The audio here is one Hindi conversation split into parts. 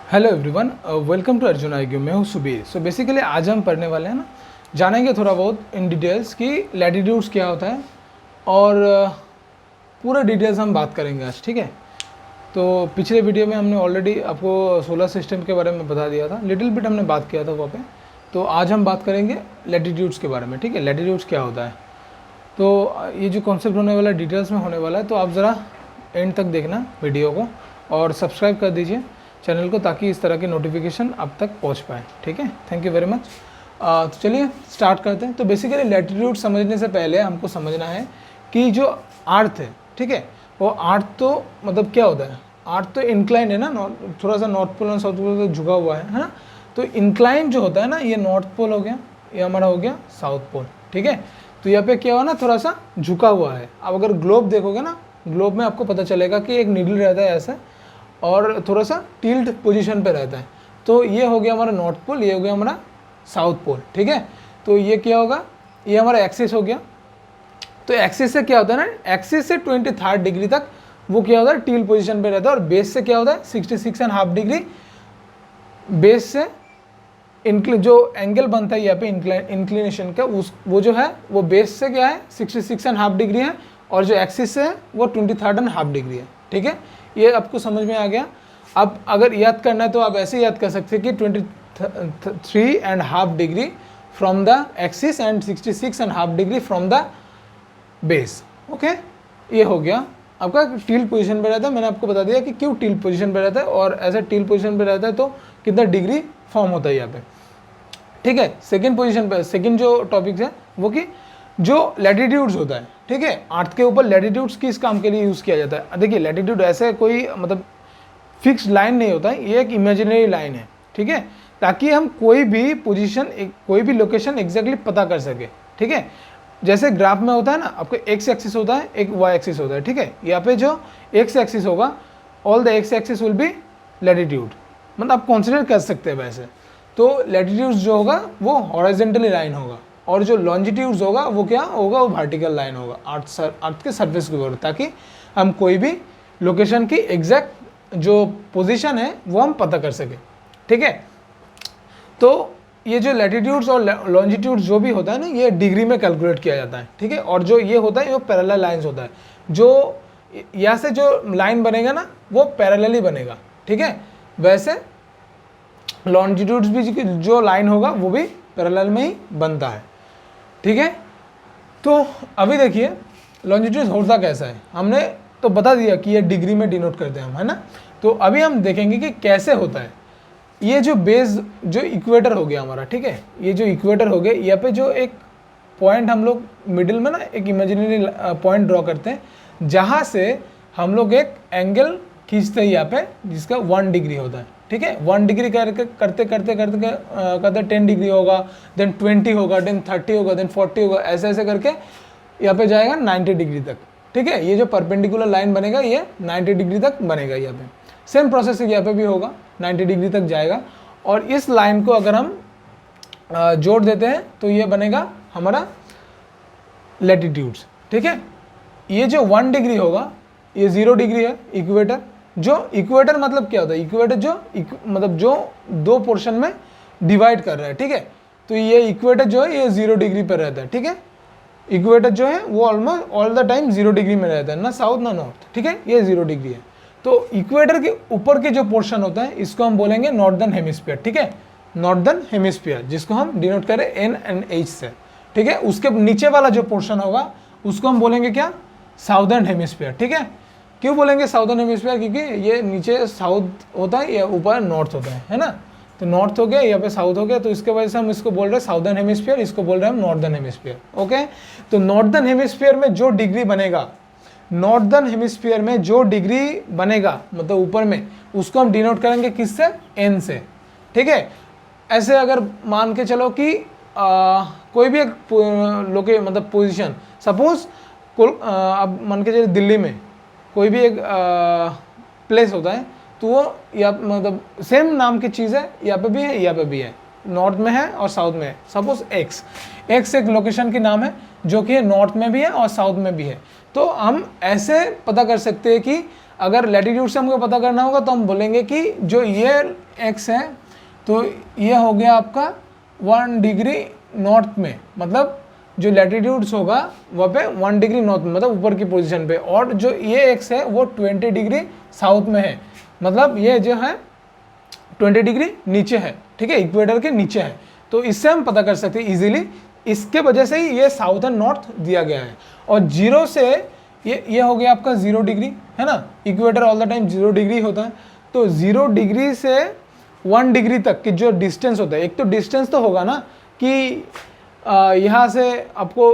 Hello everyone, welcome to Arjun IQ. मैं हूँ सुबीर। सो बेसिकली आज हम पढ़ने वाले हैं ना, जानेंगे थोड़ा बहुत इन डिटेल्स कि लैटिट्यूड्स क्या होता है और पूरा डिटेल्स हम बात करेंगे आज, ठीक है। तो पिछले वीडियो में हमने ऑलरेडी आपको सोलर सिस्टम के बारे में बता दिया था, लिटिल बिट हमने बात किया था वहाँ पे। तो आज हम बात करेंगे लैटिट्यूड्स के बारे में, ठीक है। लैटिट्यूड्स क्या होता है, तो ये जो कॉन्सेप्ट होने वाला है डिटेल्स में होने वाला है, तो आप ज़रा एंड तक देखना वीडियो को और सब्सक्राइब कर दीजिए चैनल को, ताकि इस तरह की नोटिफिकेशन आप तक पहुंच पाए, ठीक है। Thank you very much. तो चलिए स्टार्ट करते हैं। तो बेसिकली लैटिट्यूड समझने से पहले हमको समझना है कि जो अर्थ है, ठीक है, वो अर्थ तो मतलब क्या होता है। अर्थ तो इंक्लाइन है ना, थोड़ा सा नॉर्थ पोल और साउथ पोल झुका हुआ है ना। तो इंक्लाइन जो होता है ना, ये नॉर्थ पोल हो गया, ये हमारा हो गया साउथ पोल, ठीक है। तो यहाँ पे क्या हुआ ना, थोड़ा सा झुका हुआ है। अब अगर ग्लोब देखोगे ना, ग्लोब में आपको पता चलेगा कि एक नीडल रहता है ऐसा और थोड़ा सा टिल्ट पोजीशन पे रहता है। तो ये हो गया हमारा नॉर्थ पोल, ये हो गया हमारा साउथ पोल, ठीक है। तो ये क्या होगा, ये हमारा एक्सिस हो गया। तो एक्सिस से क्या होता है ना, एक्सिस से 23 डिग्री तक वो क्या होता है, टिल्ट पोजीशन पे रहता है। और बेस से क्या होता है, 66.5 डिग्री बेस से जो एंगल बनता है यहाँ पे इंक्लिनेशन का, उस वो जो है वो बेस से क्या है 66.5 डिग्री है, और जो एक्सिस से है वो 23.5 डिग्री है, ठीक है। ये आपको समझ में आ गया। अब अगर याद करना है तो आप ऐसे याद कर सकते हैं कि 23.5 degree from the axis and 66.5 degree from the base, okay. ये हो गया आपका टिल्ट पोजीशन पे रहता है। मैंने आपको बता दिया कि क्यों टिल्ट पोजीशन पे रहता है, और ऐसा टिल्ट पोजीशन पे रहता है तो कितना डिग्री फॉर्म होता है यहाँ पे, ठीक है। सेकेंड पोजीशन पे, सेकेंड जो टॉपिक है वो कि जो लैटिट्यूड्स होता है, ठीक है, अर्थ के ऊपर लैटिट्यूड्स किस काम के लिए यूज़ किया जाता है। देखिए लैटिट्यूड ऐसे कोई मतलब फिक्स्ड लाइन नहीं होता है, ये एक इमेजिनरी लाइन है, ठीक है, ताकि हम कोई भी पोजीशन, कोई भी लोकेशन एग्जैक्टली पता कर सके, ठीक है। जैसे ग्राफ में होता है ना, आपको एक्स एक्सिस होता है, एक वाई एक्सिस होता है, ठीक है। यहाँ पे जो एक्स एक्सिस होगा, all the x axis will be latitude, मतलब आप कंसिडर कर सकते हैं वैसे। तो लैटिट्यूड्स जो होगा वो हॉरिजॉन्टली लाइन होगा, और जो लॉन्जिट्यूड्स होगा वो क्या होगा, वो वर्टिकल लाइन होगा अर्थ के सरफेस के ऊपर, ताकि हम कोई भी लोकेशन की एग्जैक्ट जो पोजीशन है वो हम पता कर सके, ठीक है। तो ये जो लैटिट्यूड्स और लॉन्जिट्यूड्स जो भी होता है ना, ये डिग्री में कैलकुलेट किया जाता है, ठीक है। और जो ये होता है वो पैरेलल लाइंस होता है, जो यहाँ से जो लाइन बनेगा ना वो पैरेलली बनेगा, ठीक है। वैसे लॉन्जिट्यूड्स भी जो लाइन होगा वो भी पैरेलल में ही बनता है, ठीक है। तो अभी देखिए लॉन्जिट्यूड होता कैसा है, हमने तो बता दिया कि ये डिग्री में डिनोट करते हैं हम, है ना। तो अभी हम देखेंगे कि कैसे होता है। ये जो बेस, जो इक्वेटर हो गया हमारा, ठीक है, ये जो इक्वेटर हो गया, यहाँ पे जो एक पॉइंट हम लोग मिडिल में ना एक इमेजिनरी पॉइंट ड्रॉ करते हैं, जहाँ से हम लोग एक एंगल खींचते हैं यहाँ पे, जिसका 1 डिग्री होता है, ठीक है। 1 डिग्री करके करते करते करते करते 10 डिग्री होगा, देन 20 होगा, देन 30 होगा, देन 40 होगा, ऐसे ऐसे करके यहाँ पे जाएगा 90 डिग्री तक, ठीक है। ये जो परपेंडिकुलर लाइन बनेगा ये 90 डिग्री तक बनेगा यहाँ पे। सेम प्रोसेस यहाँ पे भी होगा, 90 डिग्री तक जाएगा। और इस लाइन को अगर हम जोड़ देते हैं तो ये बनेगा हमारा लैटिट्यूड्स, ठीक है। ये जो 1 डिग्री होगा ये 0 डिग्री है इक्वेटर। जो इक्वेटर मतलब क्या होता है, इक्वेटर जो मतलब जो दो पोर्शन में डिवाइड कर रहा है, ठीक है। तो ये इक्वेटर जो है ये 0 डिग्री पर रहता है, ठीक है। इक्वेटर जो है वो almost all the time 0 degree में रहता है, ना साउथ ना नॉर्थ, ठीक है, ये 0 डिग्री है। तो इक्वेटर के ऊपर के जो पोर्शन होता है इसको हम बोलेंगे नॉर्दर्न हेमिस्फीयर, ठीक है, नॉर्दर्न हेमिस्फीयर, जिसको हम डिनोट करें एन एंड एच से, ठीक है। उसके नीचे वाला जो पोर्शन होगा उसको हम बोलेंगे क्या, साउदर्न हेमिस्फीयर, ठीक है। क्यों बोलेंगे साउदर्न हेमिस्फीयर, क्योंकि ये नीचे साउथ होता है, या ऊपर नॉर्थ होता है ना। तो नॉर्थ हो गया, यहाँ पे साउथ हो गया, तो इसके वजह से हम इसको बोल रहे हैं साउदर्न हेमिस्फीयर, इसको बोल रहे हैं हम नॉर्दर्न हेमिस्फीयर, ओके। तो नॉर्दर्न हेमिस्फीयर में जो डिग्री बनेगा, नॉर्दर्न हेमिस्फीयर में जो डिग्री बनेगा मतलब ऊपर में, उसको हम डिनोट करेंगे किससे, एन से, ठीक है। ऐसे अगर मान के चलो कि कोई भी एक मतलब पोजीशन, सपोज अब मान के चलो दिल्ली में कोई भी एक प्लेस होता है, तो वो या मतलब सेम नाम की चीज़ है, यहाँ पे भी है, यहाँ पे भी है, नॉर्थ में है और साउथ में है। सपोज एक्स एक लोकेशन की नाम है जो कि नॉर्थ में भी है और साउथ में भी है। तो हम ऐसे पता कर सकते हैं कि अगर लैटिट्यूड से हमको पता करना होगा तो हम बोलेंगे कि जो ये एक्स है तो ये हो गया आपका 1 डिग्री नॉर्थ में, मतलब जो लैटिट्यूड्स होगा वहाँ पे 1 डिग्री नॉर्थ में, मतलब ऊपर की पोजीशन पे, और जो ये एक्स है वो 20 डिग्री साउथ में है, मतलब ये जो है 20 डिग्री नीचे है, ठीक है, इक्वेटर के नीचे है। तो इससे हम पता कर सकते हैं इजीली, इसके वजह से ही ये साउथ एंड नॉर्थ दिया गया है। और जीरो से ये हो गया आपका 0 डिग्री, है ना, equator all the time 0 degree होता है। तो 0 डिग्री से 1 डिग्री तक की जो डिस्टेंस होता है, एक तो डिस्टेंस तो होगा ना कि यहाँ से आपको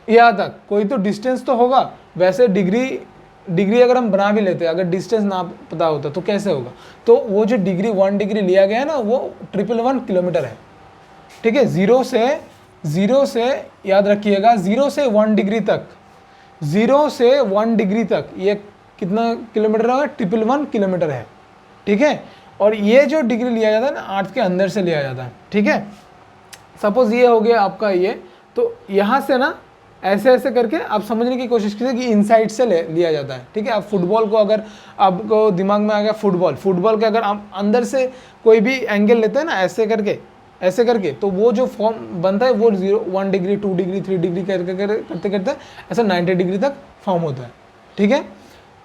यहाँ तक कोई तो डिस्टेंस तो होगा, वैसे डिग्री अगर हम बना भी लेते हैं, अगर डिस्टेंस ना पता होता तो कैसे होगा, तो वो जो डिग्री 1 डिग्री लिया गया है ना वो 111 किलोमीटर है, ठीक है। जीरो से याद रखिएगा 0 से 1 डिग्री तक, 0 से 1 डिग्री तक ये कितना किलोमीटर होगा, 111 किलोमीटर है, ठीक है। और ये जो डिग्री लिया जाता है ना अर्थ के अंदर से लिया जाता है, ठीक है। सपोज ये हो गया आपका ये, तो यहाँ से ना ऐसे ऐसे करके आप समझने की कोशिश कीजिए कि इनसाइड से लिया जाता है, ठीक है। आप फुटबॉल को अगर आपको दिमाग में आ गया फुटबॉल के अगर आप अंदर से कोई भी एंगल लेते हैं ना ऐसे करके तो वो जो फॉर्म बनता है वो 1 डिग्री 2 डिग्री 3 डिग्री करते करते ऐसा 90 डिग्री तक फॉर्म होता है, ठीक है।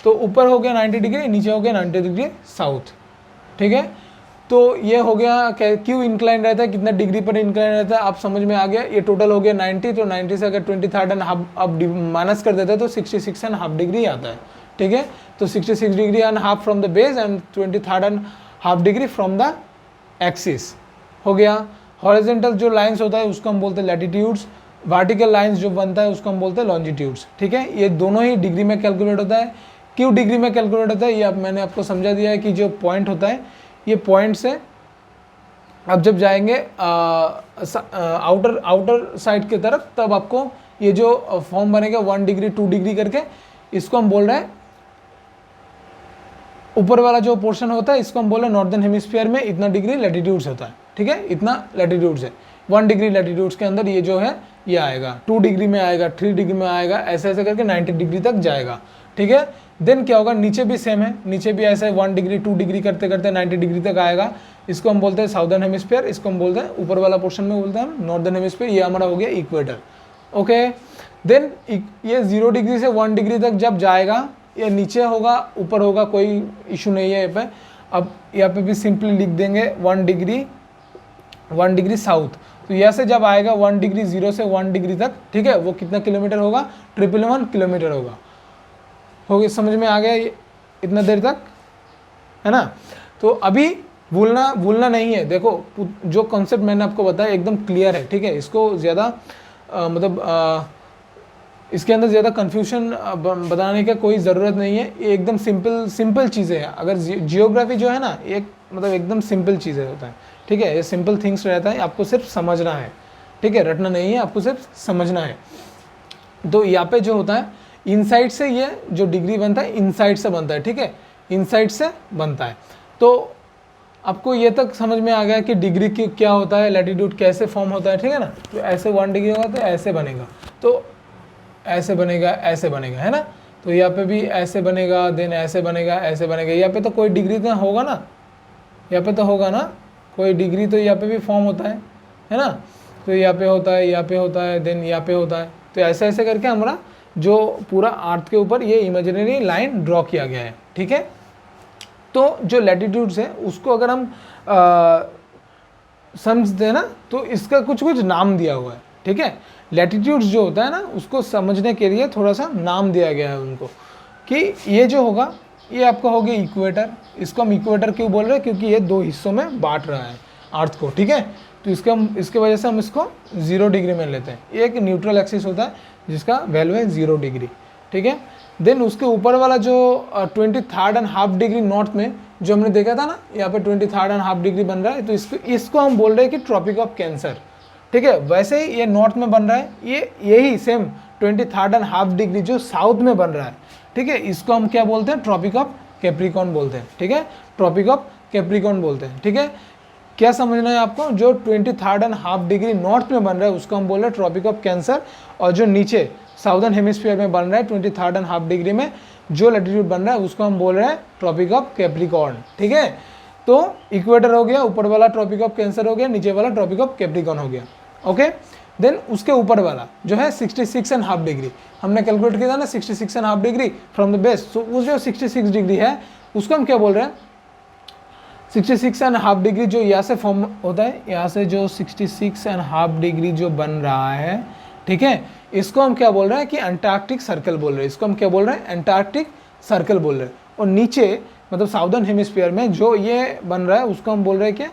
तो ऊपर हो गया 90 डिग्री, नीचे हो गया 90 डिग्री साउथ, ठीक है। तो ये हो गया क्यों इंक्लाइन रहता है, कितना डिग्री पर इंक्लाइन रहता है, आप समझ में आ गया। ये टोटल हो गया 90, तो 90 से अगर 23.5 अब माइनस कर देते हैं तो 66.5 डिग्री आता है, ठीक है। तो 66 degree and half from the base and 23.5 degree from the axis हो गया। हॉरिजॉन्टल जो लाइंस होता है उसको हम बोलते हैं लैटिट्यूड्स, वर्टिकल लाइंस जो बनता है उसको हम बोलते हैं लॉन्जिट्यूड्स, ठीक है। ये दोनों ही डिग्री में कैलकुलेट होता है। क्यों डिग्री में कैलकुलेट होता है ये मैंने आपको समझा दिया है कि जो पॉइंट होता है, ये पॉइंट से अब जब जाएंगे आउटर साइड की तरफ, तब आपको ये जो फॉर्म बनेगा 1 डिग्री 2 डिग्री करके, इसको हम बोल रहे हैं, ऊपर वाला जो पोर्शन होता है इसको हम बोल रहे हैं नॉर्दर्न हेमिस्फीयर में इतना डिग्री लैटिट्यूड्स होता है, ठीक है, इतना लैटिट्यूड्स है। 1 डिग्री लैटिट्यूड्स के अंदर ये जो है ये आएगा, 2 डिग्री में आएगा, 3 डिग्री में आएगा, ऐसे ऐसे करके 90 डिग्री तक जाएगा, ठीक है। देन क्या होगा, नीचे भी सेम है, नीचे भी ऐसे 1 डिग्री 2 डिग्री करते करते 90 डिग्री तक आएगा। इसको हम बोलते हैं साउदर्न हेमिस्फीयर, इसको हम बोलते हैं ऊपर वाला पोर्शन में बोलते हैं नॉर्दर्न हेमिस्फीयर, ये हमारा हो गया इक्वेटर, ओके। देन ये 0 डिग्री से 1 डिग्री तक जब जाएगा, ये नीचे होगा ऊपर होगा कोई इशू नहीं है यहाँ पे। अब यहाँ पे भी सिंपली लिख देंगे 1 डिग्री साउथ, तो यहाँ से जब आएगा 1 डिग्री 0 से 1 डिग्री तक, ठीक है, वो कितना किलोमीटर होगा, 111 किलोमीटर होगा। हो गया, समझ में आ गया ये इतना देर तक, है ना। तो अभी भूलना नहीं है, देखो जो कॉन्सेप्ट मैंने आपको बताया एकदम क्लियर है, ठीक है। इसको ज़्यादा इसके अंदर ज़्यादा कन्फ्यूजन बताने का कोई ज़रूरत नहीं है, ये एकदम सिंपल चीज़ें हैं। अगर जियोग्राफी जो है ना एक मतलब एकदम सिंपल चीज़ें होता है, ठीक है, ये सिंपल थिंग्स रहता है, आपको सिर्फ समझना है, ठीक है, रटना नहीं है, आपको सिर्फ समझना है। तो यहाँ पे जो होता है इनसाइड से, ये जो डिग्री बनता है इनसाइड से बनता है, ठीक है, इनसाइड से बनता है। तो आपको ये तक समझ में आ गया कि डिग्री की क्या होता है, लैटिट्यूड कैसे फॉर्म होता है, ठीक है ना। तो ऐसे 1 डिग्री होगा तो ऐसे बनेगा, तो ऐसे बनेगा, है ना। तो यहाँ पे भी ऐसे बनेगा, देन ऐसे बनेगा, यहाँ पे तो कोई डिग्री तो होगा ना, यहाँ पे तो होगा ना कोई डिग्री, तो यहाँ पे भी फॉर्म होता है ना। तो यहाँ पे होता है, यहाँ पे होता है, देन यहाँ पे होता है। तो ऐसे ऐसे करके हमारा जो पूरा अर्थ के ऊपर ये इमेजिनरी लाइन ड्रॉ किया गया है, ठीक है। तो जो लैटिट्यूड्स है उसको अगर हम समझते हैं ना, तो इसका कुछ नाम दिया हुआ है, ठीक है। लैटिट्यूड्स जो होता है ना उसको समझने के लिए थोड़ा सा नाम दिया गया है उनको, कि ये जो होगा ये आपका हो गया इक्वेटर। इसको हम इक्वेटर क्यों बोल रहे हैं, क्योंकि ये 2 हिस्सों में बांट रहा है अर्थ को, ठीक है। तो इसके वजह से हम इसको 0 डिग्री में लेते हैं। ये एक न्यूट्रल एक्सिस होता है जिसका वैल्यू है 0 डिग्री, ठीक है। देन उसके ऊपर वाला जो 23.5 डिग्री नॉर्थ में जो हमने देखा था ना, यहाँ पे 23.5 डिग्री बन रहा है, तो इसको हम बोल रहे हैं कि ट्रॉपिक ऑफ कैंसर, ठीक है। वैसे ही ये नॉर्थ में बन रहा है, यही सेम 23.5 डिग्री जो साउथ में बन रहा है, ठीक है, इसको हम क्या बोलते हैं, ट्रॉपिक ऑफ कैप्रिकॉर्न बोलते हैं, ठीक है, ट्रॉपिक ऑफ कैप्रिकॉर्न बोलते हैं, ठीक है। क्या समझना है आपको, जो 23.5 डिग्री नॉर्थ में बन रहा है उसको हम बोल रहे हैं ट्रॉपिक ऑफ कैंसर, और जो नीचे साउदर्न हेमिस्फीयर में बन रहा है 23.5 डिग्री में जो लैटिट्यूड बन रहा है उसको हम बोल रहे हैं ट्रॉपिक ऑफ कैप्रिकॉर्न, ठीक है। तो इक्वेटर हो गया, ऊपर वाला ट्रॉपिक ऑफ कैंसर हो गया, नीचे वाला ट्रॉपिक ऑफ कैप्रिकॉर्न हो गया। ओके, देन उसके ऊपर वाला जो है 66.5 डिग्री, हमने कैलकुलेट किया था ना 66.5 डिग्री फ्रॉम द बेस। तो वो जो 66 डिग्री है उसको हम क्या बोल रहे हैं, 66.5 डिग्री जो यहाँ से फॉर्म होता है, यहाँ से जो 66.5 डिग्री जो बन रहा है, ठीक है, इसको हम क्या बोल रहे हैं कि अंटार्कटिक सर्कल बोल रहे हैं। इसको हम क्या बोल रहे हैं, अंटार्कटिक सर्कल बोल रहे हैं। और नीचे मतलब साउदर्न हेमिस्फीयर में जो ये बन रहा है उसको हम बोल रहे हैं क्या,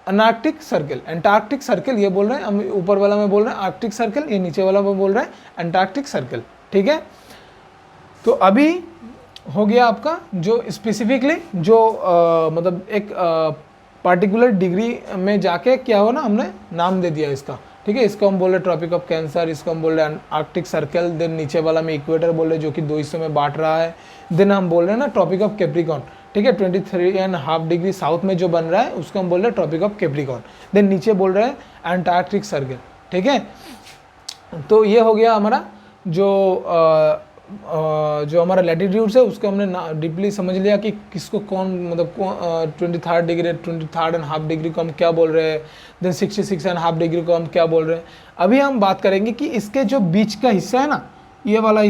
अनार्कटिक सर्कल, अंटार्कटिक सर्कल ये बोल रहे हैं हम। ऊपर वाला में बोल रहे हैं आर्कटिक सर्कल, ये नीचे वाला में बोल रहे हैं अंटार्कटिक सर्कल, ठीक है। तो अभी हो गया आपका जो स्पेसिफिकली जो मतलब एक पार्टिकुलर डिग्री में जाके क्या हो ना, हमने नाम दे दिया इसका, ठीक है। इसको हम बोल रहे ट्रॉपिक ऑफ कैंसर, इसको हम बोल रहे हैं आर्कटिक सर्कल, देन नीचे वाला में इक्वेटर बोल रहे जो कि 2 हिस्सों में बांट रहा है। देन हम बोल रहे हैं ना ट्रॉपिक ऑफ कैप्रिकॉर्न, ठीक है, 23.5 डिग्री साउथ में जो बन रहा है उसको हम बोल रहे हैं ट्रॉपिक ऑफ कैप्रिकॉर्न। देन नीचे बोल रहे हैं अंटार्कटिक सर्कल, ठीक है। तो ये हो गया हमारा जो हमारा लैटिट्यूड्स है उसको हमने डीपली समझ लिया कि किसको कौन मतलब 23.5 डिग्री को हम क्या बोल रहे हैं, देन 66.5 डिग्री को हम क्या बोल रहे हैं। अभी हम बात करेंगे कि इसके जो बीच का हिस्सा है ना, ये वाला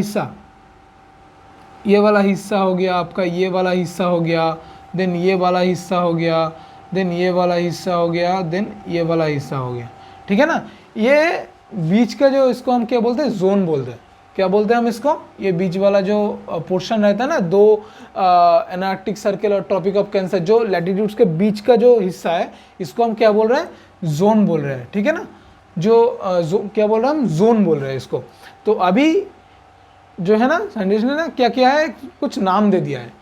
हिस्सा हो गया आपका, ये वाला हिस्सा हो गया, देन ये वाला हिस्सा हो गया, देन ये वाला हिस्सा हो गया, देन ये वाला हिस्सा हो गया, ठीक है ना। ये बीच का जो इसको हम क्या बोलते हैं, जोन बोलते हैं। क्या बोलते हैं हम इसको, ये बीच वाला जो पोर्शन रहता है ना, 2 एनार्कटिक सर्कल और ट्रॉपिक ऑफ कैंसर, जो लैटिट्यूड्स के बीच का जो हिस्सा है इसको हम क्या बोल रहे हैं, जोन बोल रहे हैं, ठीक है ना। क्या बोल रहे हैं हम, जोन बोल रहे हैं इसको। तो अभी जो है ना साइंटिस्ट ने ना क्या किया है, कुछ नाम दे दिया है।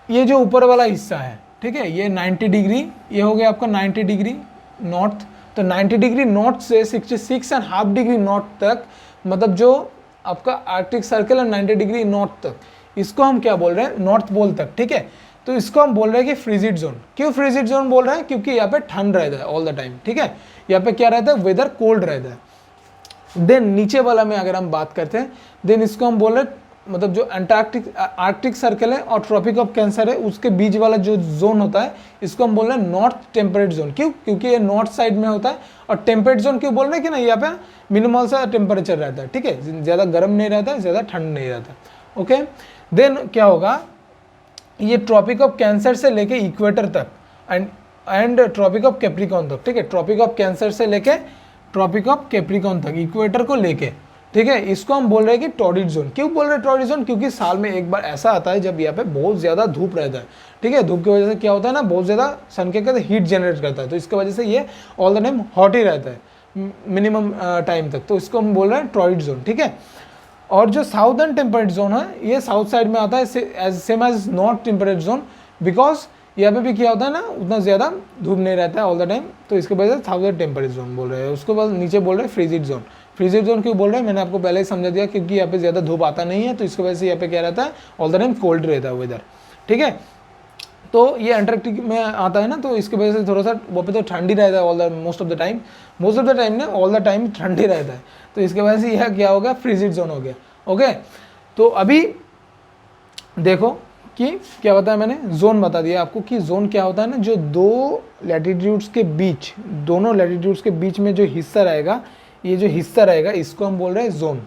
ये जो ऊपर वाला हिस्सा है, ठीक है, ये 90 डिग्री, ये हो गया आपका 90 डिग्री नॉर्थ। तो 90 डिग्री नॉर्थ से 66.5 डिग्री नॉर्थ तक, मतलब जो आपका आर्कटिक सर्कल है 90 डिग्री नॉर्थ तक, इसको हम क्या बोल रहे हैं, नॉर्थ पोल तक, ठीक है। तो इसको हम बोल रहे हैं कि फ्रीजिड जोन। क्यों फ्रीजिड जोन बोल रहे हैं, क्योंकि यहाँ पे ठंड रहता है ऑल द टाइम, ठीक है। यहाँ पे क्या रहता है, वेदर कोल्ड रहता है। देन नीचे वाला में अगर हम बात करते हैं, देन इसको हम बोल रहे हैं मतलब जो आर्कटिक सर्कल है और ट्रॉपिक ऑफ कैंसर है उसके बीच वाला जो जोन होता है इसको हम बोल रहे हैं नॉर्थ टेम्परेट जोन। क्यों, क्योंकि ये नॉर्थ साइड में होता है। और टेम्परेट जोन क्यों बोल रहे हैं कि ना, यहाँ पे मिनिमल सा टेम्परेचर रहता है, ठीक है, ज़्यादा गर्म नहीं रहता है, ज़्यादा ठंड नहीं रहता। ओके, देन क्या होगा, ये ट्रॉपिक ऑफ कैंसर से लेके इक्वेटर तक एंड ट्रॉपिक ऑफ कैप्रिकॉर्न तक, ठीक है, ट्रॉपिक ऑफ कैंसर से लेके ट्रॉपिक ऑफ कैप्रिकॉर्न तक, इक्वेटर को लेके, ठीक है, इसको हम बोल रहे हैं कि टॉर्रिड जोन। क्यों बोल रहे हैं टॉर्रिड जोन, क्योंकि साल में एक बार ऐसा आता है जब यहाँ पे बहुत ज़्यादा धूप रहता है, ठीक है। धूप की वजह से क्या होता है ना, बहुत ज़्यादा सन के कहते हीट जनरेट करता है, तो इसकी वजह से ये ऑल द टाइम हॉट ही रहता है मिनिमम टाइम तक। तो इसको हम बोल रहे हैं टॉर्रिड जोन, ठीक है। और जो साउदर्न टेम्परेट जोन है ये साउथ साइड में आता है, same as north temperate zone, because यहाँ पे भी क्या होता है ना, उतना ज़्यादा धूप नहीं रहता है ऑल द टाइम, तो इसके वजह से साउदर्न टेम्परेट जोन बोल रहे हैं। उसको बाद नीचे बोल रहे हैं फ्रीजिड जोन। फ्रीजिड जोन क्यों बोल रहे हैं, मैंने आपको पहले ही समझा दिया, क्योंकि यहाँ पे ज़्यादा धूप आता नहीं है, तो इसकी वजह से यहाँ पे क्या रहता है, ऑल द टाइम कोल्ड रहता है वेदर, ठीक है। तो ये अंटार्कटिक में आता है ना, तो इसकी वजह से थोड़ा सा वहाँ पे तो ठंडी रहता है all the most of the time ना, ऑल द टाइम ठंडी रहता है, तो इसके वजह से यह क्या हो गया, फ्रीजिड जोन हो गया। ओके, तो अभी देखो कि क्या बताया मैंने, जोन बता दिया आपको कि जोन क्या होता है ना, जो दो लैटिट्यूड्स के बीच, दोनों लैटिट्यूड्स के बीच में जो हिस्सा रहेगा, ये जो हिस्सा रहेगा इसको हम बोल रहे हैं जोन।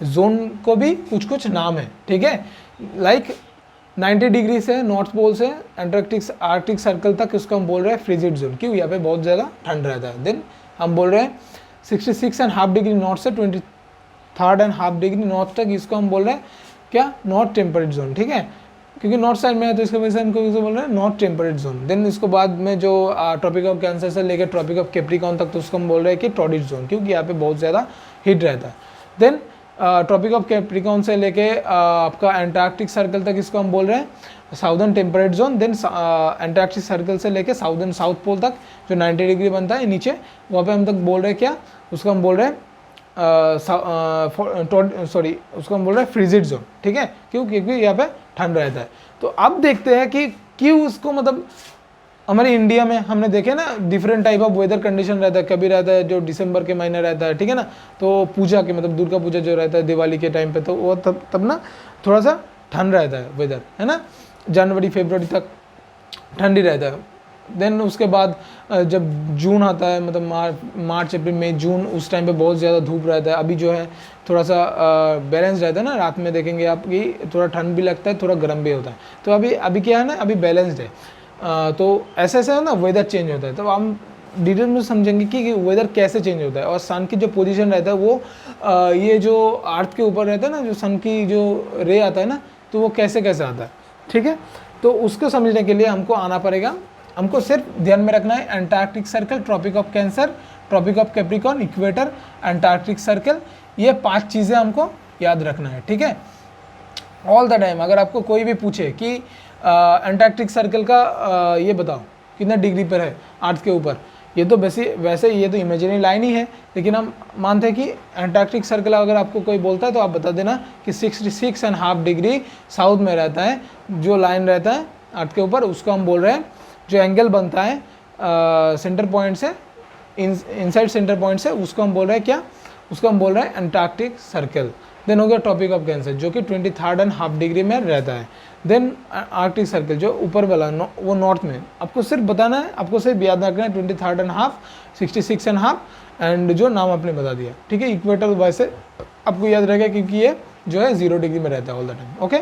जोन को भी कुछ कुछ नाम है, ठीक है, लाइक 90 डिग्री से नॉर्थ पोल से आर्कटिक सर्कल तक इसको हम बोल रहे हैं फ्रीजिड जोन। क्यों, यहाँ पे बहुत ज़्यादा ठंड रहता है। देन हम बोल रहे हैं 66.5 डिग्री नॉर्थ से 23.5 डिग्री नॉर्थ तक, इसको हम बोल रहे हैं क्या, नॉर्थ टेम्परेट जोन, ठीक है, क्योंकि नॉर्थ साइड में है तो इसकी वजह से हमको बोल रहे हैं नॉर्थ टेम्परेट जोन। देन इसको बाद में जो ट्रॉपिक ऑफ कैंसर से लेकर ट्रॉपिक ऑफ कैप्रिकॉर्न तक, तो उसको हम बोल रहे हैं कि टॉर्रिड जोन, क्योंकि यहाँ पे बहुत ज़्यादा हीट रहता है। देन ट्रॉपिक ऑफ कैप्रिकॉर्न से लेके आपका अंटार्कटिक सर्कल तक, इसको हम बोल रहे हैं southern temperate zone. Then Antarctic Circle से लेके साउदर्न साउथ पोल तक जो 90 डिग्री बनता है नीचे, वहाँ पे हम तक बोल रहे हैं क्या, उसको हम बोल रहे हैं उसको हम बोल रहे हैं फ्रीजिड जोन, ठीक है, क्योंकि यहाँ पे ठंड रहता है। तो अब देखते हैं कि क्यों उसको, मतलब हमारे इंडिया में हमने देखे ना different type of weather condition रहता है। कभी रहता है जो दिसंबर के महीने रहता है, ठीक है ना, तो पूजा के मतलब दुर्गा पूजा जो रहता है दिवाली के टाइम पे, तो वो तब ना थोड़ा सा ठंड रहता है वेदर, है ना, जनवरी फरवरी तक। ठंडी रहता है। देन उसके बाद जब जून आता है, मतलब मार्च अप्रैल मई जून, उस टाइम पे बहुत ज़्यादा धूप रहता है। अभी जो है थोड़ा सा बैलेंस रहता है ना, रात में देखेंगे आप कि थोड़ा ठंड भी लगता है, थोड़ा गर्म भी होता है। तो अभी क्या है ना, अभी बैलेंस्ड है। तो ऐसे ऐसे है ना वेदर चेंज होता है। तो हम डिटेल में समझेंगे कि वेदर कैसे चेंज होता है, और सन की जो पोजीशन रहता है वो ये जो अर्थ के ऊपर रहता है ना, जो सन की जो रे आता है ना, तो वो कैसे कैसे आता है, ठीक है। तो उसको समझने के लिए हमको आना पड़ेगा, हमको सिर्फ ध्यान में रखना है Antarctic Circle, Tropic of Cancer, Tropic of Capricorn, equator, Antarctic Circle, ये 5 चीज़ें हमको याद रखना है, ठीक है। ऑल द टाइम अगर आपको कोई भी पूछे कि अंटार्कटिक सर्कल का ये बताओ कितना डिग्री पर है अर्थ के ऊपर, ये तो वैसे ये तो इमेजिनरी लाइन ही है, लेकिन हम मानते हैं कि अंटार्कटिक सर्कल अगर आपको कोई बोलता है तो आप बता देना कि 66.5 डिग्री साउथ में रहता है। जो लाइन रहता है अर्थ के ऊपर उसको हम बोल रहे हैं, जो एंगल बनता है सेंटर पॉइंट से, इनसाइड सेंटर पॉइंट से, उसको हम बोल रहे हैं क्या, उसको हम बोल रहे हैं अंटार्कटिक सर्कल। देन हो गया ट्रॉपिक ऑफ कैंसर जो कि 23.5 डिग्री में रहता है। देन आर्कटिक सर्कल जो ऊपर वाला वो नॉर्थ में, आपको सिर्फ बताना है, आपको सिर्फ याद रखना है 23.5, 66.5 एंड जो नाम आपने बता दिया, ठीक है। इक्वेटर वैसे आपको याद रहेगा क्योंकि ये जो है 0 डिग्री में रहता है ऑल द टाइम, ओके।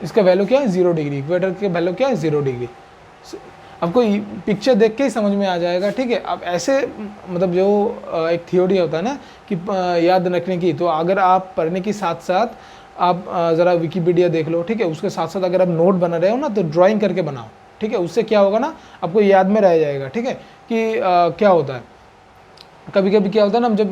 इसका वैल्यू क्या है 0 डिग्री, इक्वेटर के वैल्यू क्या है 0 डिग्री। आपको पिक्चर देख के ही समझ में आ जाएगा, ठीक है। अब ऐसे मतलब जो एक थ्योरी होता है ना कि याद रखने की, तो अगर आप पढ़ने के साथ साथ आप ज़रा विकीपीडिया देख लो, ठीक है। उसके साथ साथ अगर आप नोट बना रहे हो ना तो ड्राइंग करके बनाओ, ठीक है। उससे क्या होगा ना, आपको याद में रह जाएगा, ठीक है, कि क्या होता है। कभी कभी क्या होता है ना, हम जब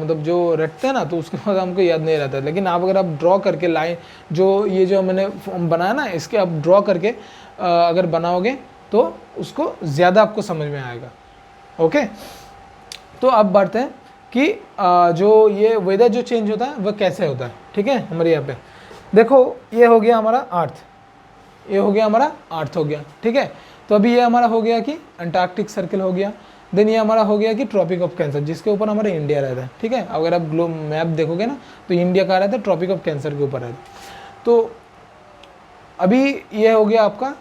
मतलब जो रटते हैं ना तो उसके बाद हमको याद नहीं रहता है, लेकिन आप अगर आप ड्रॉ करके लाइन जो ये जो मैंने बनाया ना, इसके आप ड्रॉ करके अगर बनाओगे तो उसको ज़्यादा आपको समझ में आएगा, ओके। तो अब बढ़ते हैं कि जो ये वेदर जो चेंज होता है वह कैसे होता है, ठीक है। हमारे यहाँ पे देखो, ये हो गया हमारा अर्थ, ये हो गया हमारा अर्थ हो गया, ठीक है। तो अभी ये हमारा हो गया कि अंटार्कटिक सर्कल हो गया। देन ये हमारा हो गया कि ट्रॉपिक ऑफ कैंसर, जिसके ऊपर हमारा इंडिया रहता है, ठीक है। अगर आप ग्लोब मैप देखोगे ना तो इंडिया कहाँ रहता है, ट्रॉपिक ऑफ कैंसर के ऊपर रहता है। तो अभी ये हो गया आपका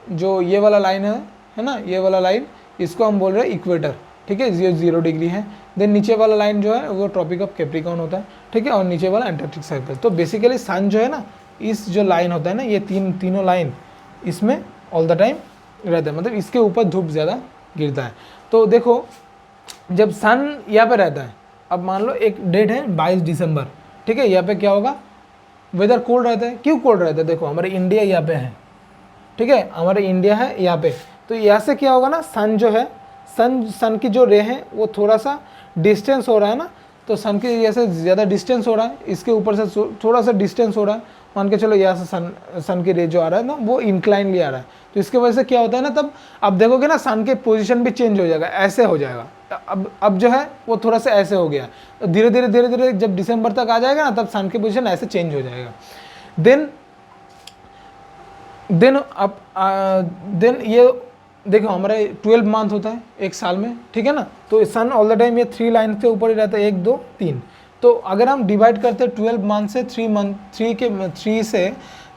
जो ये वाला लाइन है ना, ये वाला लाइन, इसको हम बोल रहे हैं इक्वेटर, ठीक है, 0 डिग्री है। देन नीचे वाला लाइन जो है वो ट्रॉपिक ऑफ कैप्रिकॉर्न होता है, ठीक है, और नीचे वाला अंटार्कटिक सर्कल। तो बेसिकली सन जो है ना, इस जो लाइन होता है ना, ये तीनों लाइन इसमें ऑल द टाइम रहता है, मतलब इसके ऊपर धूप ज़्यादा गिरता है। तो देखो जब सन यहाँ पे रहता है, अब मान लो एक डेट है 22 दिसंबर, ठीक है, यहाँ पे क्या होगा, वेदर कोल्ड रहता है। क्यों कोल्ड रहता है, देखो हमारे इंडिया यहाँ पे है, ठीक है, हमारे इंडिया है यहाँ पे। तो यहाँ से क्या होगा ना, सन जो है, सन की जो रे है वो थोड़ा सा डिस्टेंस हो रहा है ना, तो सन के यहाँ से ज़्यादा डिस्टेंस हो रहा है, इसके ऊपर से थोड़ा सा डिस्टेंस हो रहा है, मान के चलो यहाँ से सन की रे जो आ रहा है ना वो इंक्लाइनली आ रहा है। तो इसके वजह से क्या होता है ना, तब आप देखोगे ना सन के पोजीशन भी चेंज हो जाएगा, ऐसे हो जाएगा। अब जो है वो थोड़ा सा ऐसे हो गया, तो धीरे धीरे जब दिसंबर तक आ जाएगा ना, तब सन की पोजीशन ऐसे चेंज हो जाएगा। देन ये देखो हमारे 12 मंथ होता है एक साल में, ठीक है ना। तो सन ऑल द टाइम ये 3 लाइन के ऊपर ही रहता है, 1 2 3। तो अगर हम डिवाइड करते हैं 12 मंथ से 3 से,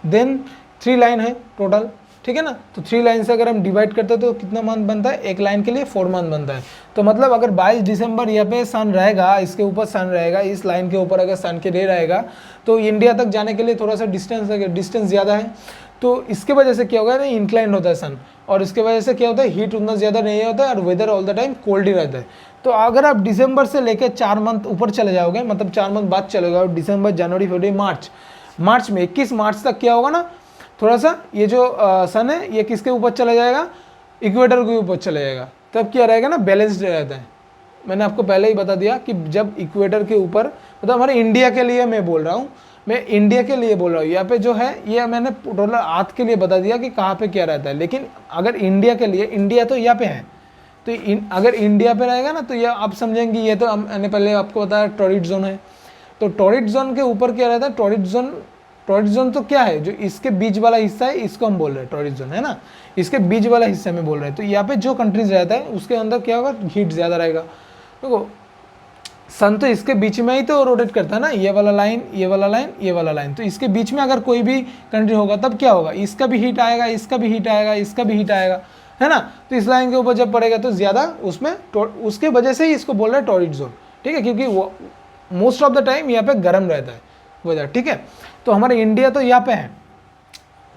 देन 3 लाइन है टोटल, ठीक है ना। तो 3 लाइन से अगर हम डिवाइड करते हैं तो कितना मंथ बनता है, एक लाइन के लिए 4 मंथ बनता है। तो मतलब अगर 22 दिसंबर यहाँ पे सन रहेगा, इसके ऊपर सन रहेगा, इस लाइन के ऊपर अगर सन के रे रहेगा, तो इंडिया तक जाने के लिए थोड़ा सा डिस्टेंस ज़्यादा है। तो इसके वजह से क्या होगा ना, इंक्लाइन होता है सन, और इसके वजह से क्या होता है, हीट उतना ज़्यादा नहीं होता है और weather all the time cold ही रहता है। तो अगर आप दिसंबर से लेकर 4 मंथ ऊपर चले जाओगे, मतलब 4 मंथ बाद चले जाओगे, दिसंबर जनवरी फरवरी मार्च में 21 मार्च तक क्या होगा ना, थोड़ा सा ये जो सन है ये किसके ऊपर चला जाएगा, इक्वेटर के ऊपर चला जाएगा। तब क्या रहेगा ना, बैलेंस्ड रहता है। मैंने आपको पहले ही बता दिया कि जब इक्वेटर के ऊपर, मतलब हमारे इंडिया के लिए मैं बोल रहा हूँ, मैं इंडिया के लिए बोल रहा हूँ, यहाँ पे जो है ये मैंने टोटल अर्थ के लिए बता दिया कि कहाँ पे क्या रहता है। लेकिन अगर इंडिया के लिए, इंडिया तो यहाँ पे है, तो अगर इंडिया पे रहेगा ना तो ये आप समझेंगे, ये तो मैंने पहले आपको बताया टॉरिड जोन है। तो टॉरिड जोन के ऊपर क्या रहता है, टॉरिड जोन तो क्या है, जो इसके बीच वाला हिस्सा है, इसको हम बोल रहे हैं टॉरिड जोन, है ना, इसके बीच वाला हिस्से में बोल रहे हैं। तो यहाँ पे जो कंट्रीज रहता है उसके अंदर क्या होगा, हीट ज़्यादा रहेगा। देखो सन तो इसके बीच में ही तो रोटेट करता है ना, ये वाला लाइन, ये वाला लाइन, ये वाला लाइन, तो इसके बीच में अगर कोई भी कंट्री होगा तब क्या होगा, इसका भी हीट आएगा, इसका भी हीट आएगा, इसका भी हीट आएगा, है ना। तो इस लाइन के ऊपर जब पड़ेगा तो ज़्यादा उसमें उसके वजह से ही इसको बोल रहा है टॉरिड जोन, ठीक है, क्योंकि वो मोस्ट ऑफ द टाइम यहाँ पे गर्म रहता है वेदर, ठीक है। तो हमारे इंडिया तो यहाँ पे है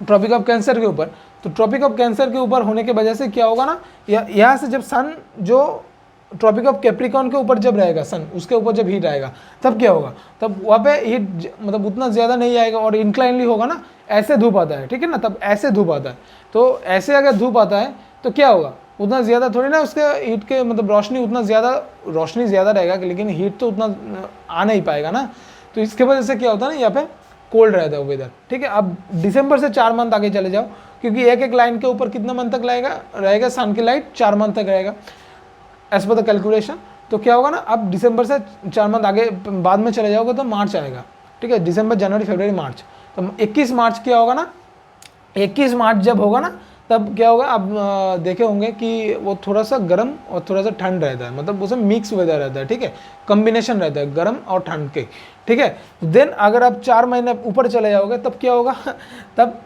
ट्रॉपिक ऑफ कैंसर के ऊपर, तो ट्रॉपिक ऑफ कैंसर के ऊपर होने की वजह से क्या होगा ना, यहाँ से जब सन जो ट्रॉपिक ऑफ कैप्रिकॉन के ऊपर जब रहेगा सन, उसके ऊपर जब हीट आएगा तब क्या होगा, तब वहाँ पे हीट मतलब उतना ज़्यादा नहीं आएगा और इंक्लाइनली होगा ना, ऐसे धूप आता है, ठीक है ना, तब ऐसे धूप आता है। तो ऐसे अगर धूप आता है तो क्या होगा, उतना ज़्यादा थोड़ी ना उसके हीट के मतलब रोशनी ज़्यादा रहेगा, लेकिन हीट तो उतना आ नहीं पाएगा ना। तो इसके वजह से क्या होता है ना, यहाँ पे कोल्ड रहता है वेदर, ठीक है। अब दिसंबर से 4 मंथ आगे चले जाओ, क्योंकि एक एक लाइन के ऊपर कितना मंथ तक रहेगा सन की लाइट, 4 मंथ तक रहेगा एज पर द कैलकुलेशन। तो क्या होगा ना, अब दिसंबर से 4 मंथ आगे बाद में चले जाओगे तो मार्च आएगा, ठीक है, दिसंबर, जनवरी, फरवरी, मार्च। तो 21 मार्च क्या होगा ना, 21 मार्च जब होगा ना तब क्या होगा, आप देखे होंगे कि वो थोड़ा सा गर्म और थोड़ा सा ठंड रहता है, मतलब उसमें मिक्स वेदर रहता है, ठीक है, कॉम्बिनेशन रहता है गर्म और ठंड के, ठीक है। देन अगर आप 4 महीने ऊपर चले जाओगे तब क्या होगा तब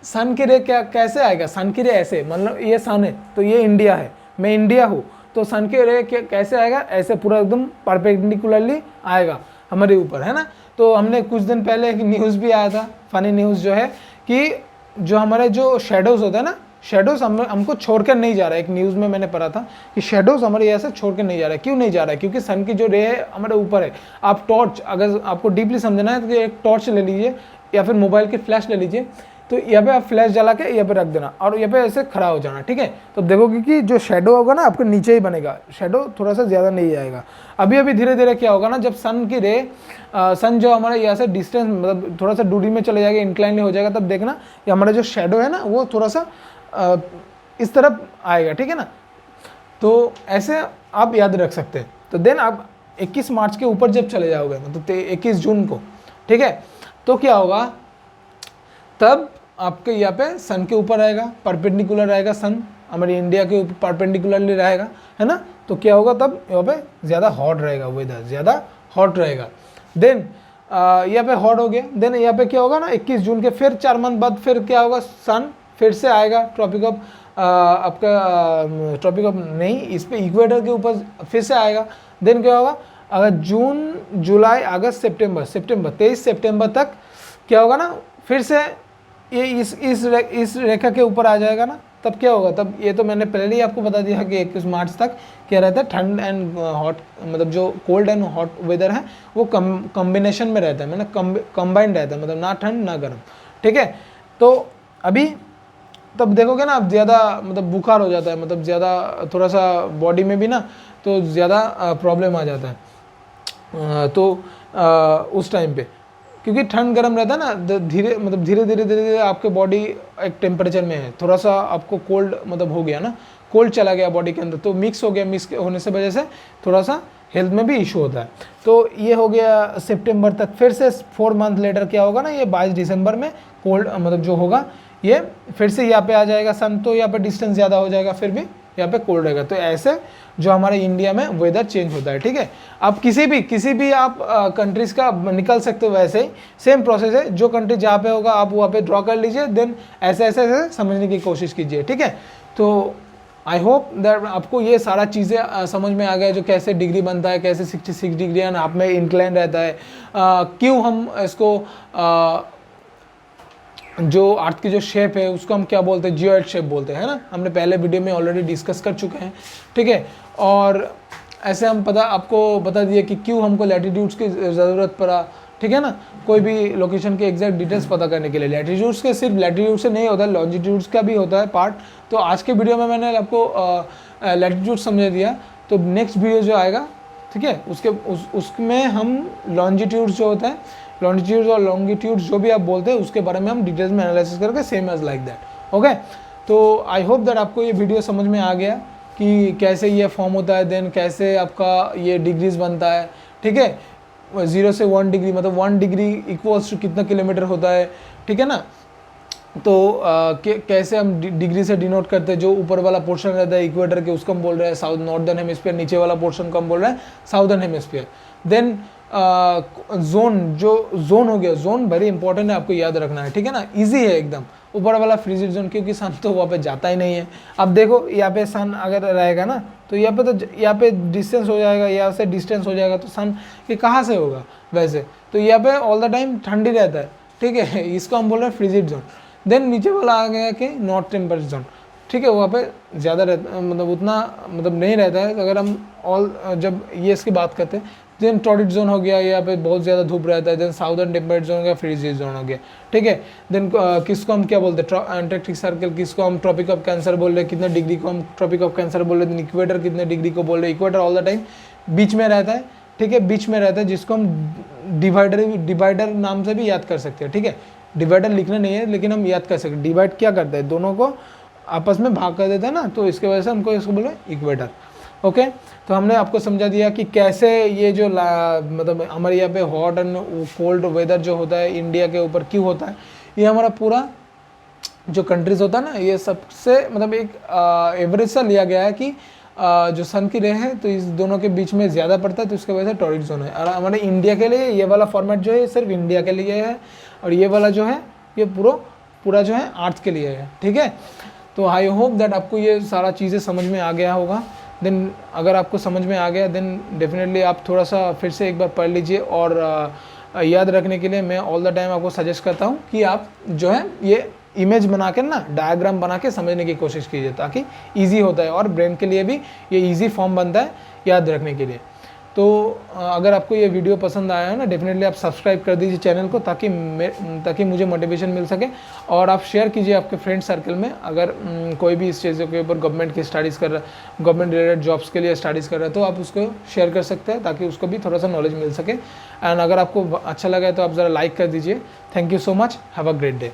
सन की रे कैसे आएगा, सन की रे ऐसे, मतलब ये सन है तो ये इंडिया है, मैं इंडिया हूँ, तो सन के रे कैसे आएगा, ऐसे पूरा एकदम परपेंडिकुलरली आएगा हमारे ऊपर, है ना। तो हमने कुछ दिन पहले एक न्यूज़ भी आया था, फनी न्यूज़ जो है कि जो हमारे जो शेडोज होता है ना, शेडोज हमको छोड़कर नहीं जा रहा है। एक न्यूज़ में मैंने पढ़ा था कि शेडोज हमारे यहाँ से छोड़ कर नहीं जा रहा है। क्यों नहीं जा रहा है, क्योंकि सन की जो रे है हमारे ऊपर है। आप टॉर्च, अगर आपको डीपली समझना है तो एक टॉर्च ले लीजिए या फिर मोबाइल की फ्लैश ले लीजिए, तो यहाँ पे आप फ्लैश जला के यहाँ पे रख देना और यहाँ पे ऐसे खड़ा हो जाना, ठीक है। तो देखोगे कि जो शेडो होगा ना आपको नीचे ही बनेगा, शेडो थोड़ा सा ज़्यादा नहीं आएगा। अभी अभी धीरे धीरे क्या होगा ना, जब सन की रे सन जो हमारे यहाँ से डिस्टेंस मतलब थोड़ा सा दूरी में चले जाएगा, इंक्लाइन हो जाएगा, तब देखना ये हमारा जो शेडो है ना वो थोड़ा सा इस तरफ आएगा, ठीक है ना। तो ऐसे आप याद रख सकते हैं। तो देन आप 21 मार्च के ऊपर जब चले जाओगे, मतलब 21 जून को, ठीक है, तो क्या होगा, तब आपके यहाँ पे सन के ऊपर रहेगा, परपेंडिकुलर रहेगा सन, हमारे इंडिया के ऊपर परपेंडिकुलरली रहेगा, है ना। तो क्या होगा, तब यहाँ पे ज़्यादा हॉट रहेगा, वेदर ज़्यादा हॉट रहेगा। देन यहाँ पे हॉट हो गया, देन यहाँ पे क्या होगा ना 21 जून के फिर 4 मंथ बाद फिर क्या होगा, सन फिर से आएगा ट्रॉपिक ऑफ आपका ट्रॉपिक ऑफ नहीं, इस पे इक्वेटर के ऊपर फिर से आएगा। देन क्या होगा, अगर जून, जुलाई, अगस्त, सितंबर 23 सितंबर तक क्या होगा ना, फिर से ये इस रेखा के ऊपर आ जाएगा ना, तब क्या होगा, तब ये तो मैंने पहले ही आपको बता दिया कि 21 मार्च तक क्या रहता है, ठंड एंड हॉट, मतलब जो कोल्ड एंड हॉट वेदर है वो कॉम्बिनेशन में रहता है, मतलब कंबाइंड रहता है, मतलब ना ठंड ना गर्म, ठीक है। तो अभी तब देखोगे ना आप ज़्यादा मतलब बुखार हो जाता है, मतलब ज़्यादा थोड़ा सा बॉडी में भी ना तो ज़्यादा प्रॉब्लम आ जाता है। तो उस टाइम पे क्योंकि ठंड गर्म रहता है ना, धीरे धीरे आपके बॉडी एक टेम्परेचर में है, थोड़ा सा आपको कोल्ड मतलब हो गया ना, कोल्ड चला गया बॉडी के अंदर, तो मिक्स हो गया, मिक्स होने से वजह से थोड़ा सा हेल्थ में भी इशू होता है। तो ये हो गया सितंबर तक, फिर से 4 मंथ लेटर क्या होगा ना, ये 22 दिसंबर में कोल्ड मतलब जो होगा ये फिर से यहाँ पे आ जाएगा सन, तो यहाँ पे डिस्टेंस ज़्यादा हो जाएगा, फिर भी यहाँ पे कोल्ड रहेगा। तो ऐसे जो हमारे इंडिया में वेदर चेंज होता है, ठीक है। आप किसी भी आप कंट्रीज़ का निकल सकते हो, वैसे ही सेम प्रोसेस है, जो कंट्री जहाँ पे होगा आप वहाँ पे ड्रॉ कर लीजिए, देन ऐसे ऐसे समझने की कोशिश कीजिए, ठीक है। तो आई होप दैट आपको ये सारा चीज़ें समझ में आ गया, जो कैसे डिग्री बनता है, कैसे 66 डिग्री एंड आप में इंक्लाइन रहता है, क्यों हम इसको जो अर्थ की जो शेप है उसको हम क्या बोलते हैं, जियोइड शेप बोलते हैं ना, हमने पहले वीडियो में ऑलरेडी डिस्कस कर चुके हैं, ठीक है। और ऐसे हम आपको बता दिए कि क्यों हमको लैटिट्यूड्स की ज़रूरत पड़ा, ठीक है ना, कोई भी लोकेशन के एग्जैक्ट डिटेल्स पता करने के लिए। लैटिट्यूड्स के सिर्फ लैटिट्यूड से नहीं होता, लॉन्जिट्यूड्स का भी होता है पार्ट। तो आज के वीडियो में मैंने आपको लैटिट्यूड समझा दिया, तो नेक्स्ट वीडियो जो आएगा, ठीक है, उसमें हम लॉन्जिट्यूड्स जो होता है, लॉन्जिट्यूड्स और लॉन्गिट्यूड्स जो भी आप बोलते हैं उसके बारे में हम डिटेल्स में एनालिसिस करके same as like that, okay. तो आई होप दैट आपको ये वीडियो समझ में आ गया कि कैसे ये फॉर्म होता है, देन कैसे आपका ये डिग्रीज बनता है, ठीक है। 0 से 1 डिग्री मतलब 1 डिग्री इक्वल्स टू कितना किलोमीटर होता है, ठीक है ना। तो कैसे हम डिग्री से डिनोट करते हैं, जो ऊपर वाला पोर्शन रहता है इक्वेटर के उसको हम बोल रहे हैं साउथ नॉर्दर्न हेमिस्फीयर, नीचे वाला पोर्शन को हम बोल रहे हैं साउदर्न हेमिस्फीयर। देन जोन, जो जोन हो गया, जोन वेरी इंपॉर्टेंट है, आपको याद रखना है, ठीक है ना, इजी है एकदम। ऊपर वाला फ्रीजिड जोन, क्योंकि सन तो वहाँ पे जाता ही नहीं है। अब देखो यहाँ पे सन अगर रहेगा ना, तो यहाँ पे तो यहाँ पे डिस्टेंस हो जाएगा, यहाँ से डिस्टेंस हो जाएगा, तो सन ये कहाँ से होगा वैसे, तो यहाँ पे ऑल द टाइम ठंडी रहता है, ठीक है, इसको हम बोल रहे हैं फ्रीजिड जोन। देन नीचे वाला आ गया कि नॉर्थ टेम्परेट जोन, ठीक है, वहाँ पे ज़्यादा रहता, मतलब उतना मतलब नहीं रहता है। अगर हम जब ये इसकी बात करते हैं, देन टॉर्रिड जोन हो गया, यहाँ पे बहुत ज़्यादा धूप रहता है। देन साउदर्न टेम्परेट जोन हो गया, फ्रीजिड जोन हो गया, ठीक है। देन किसको हम क्या बोलते हैं, एंटार्क्टिक सर्कल, किसको हम ट्रॉपिक ऑफ कैंसर बोल रहे हैं, कितने डिग्री को हम ट्रॉपिक ऑफ कैंसर बोल रहे हैं। इक्वेटर कितने डिग्री को बोल रहे हैं, इक्वेटर ऑल द टाइम बीच में रहता है, ठीक है, बीच में रहता है, जिसको हम डिवाइडर नाम से भी याद कर सकते हैं, ठीक है। डिवाइडर लिखना नहीं है, लेकिन हम याद कर सकते हैं। डिवाइड क्या करते हैं, दोनों को आपस में भाग कर देता है ना, तो इसके वजह से हमको इसको बोले इक्वेटर। ओके, तो हमने आपको समझा दिया कि कैसे ये जो मतलब हमारे यहाँ पे हॉट एंड कोल्ड वेदर जो होता है इंडिया के ऊपर क्यों होता है। ये हमारा पूरा जो कंट्रीज होता है ना, ये सबसे मतलब एक एवरेज सा लिया गया है कि जो सन की रे है तो इस दोनों के बीच में ज़्यादा पड़ता है, तो इसके वजह से टॉरिड जोन है। और हमारे इंडिया के लिए ये वाला फॉर्मेट जो है सिर्फ इंडिया के लिए है, और ये वाला जो है ये पूरा जो है अर्थ के लिए है, ठीक है। तो आई होप दैट आपको ये सारा चीज़ें समझ में आ गया होगा। देन अगर आपको समझ में आ गया देन डेफिनेटली आप थोड़ा सा फिर से एक बार पढ़ लीजिए। और याद रखने के लिए मैं ऑल द टाइम आपको सजेस्ट करता हूँ कि आप जो है ये इमेज बना कर ना, डायग्राम बना के समझने की कोशिश कीजिए, ताकि ईजी होता है और ब्रेन के लिए भी ये ईजी फॉर्म बनता है याद रखने के लिए। तो अगर आपको ये वीडियो पसंद आया है ना, डेफिनेटली आप सब्सक्राइब कर दीजिए चैनल को, ताकि मुझे मोटिवेशन मिल सके। और आप शेयर कीजिए आपके फ्रेंड सर्कल में, अगर कोई भी इस चीज़ों के ऊपर गवर्नमेंट की स्टडीज़ कर रहा है, गवर्नमेंट रिलेटेड जॉब्स के लिए स्टडीज़ कर रहा है, तो आप उसको शेयर कर सकते हैं, ताकि उसको भी थोड़ा सा नॉलेज मिल सके। एंड अगर आपको अच्छा लगा है तो आप ज़रा लाइक कर दीजिए। Thank you so much, have a great day.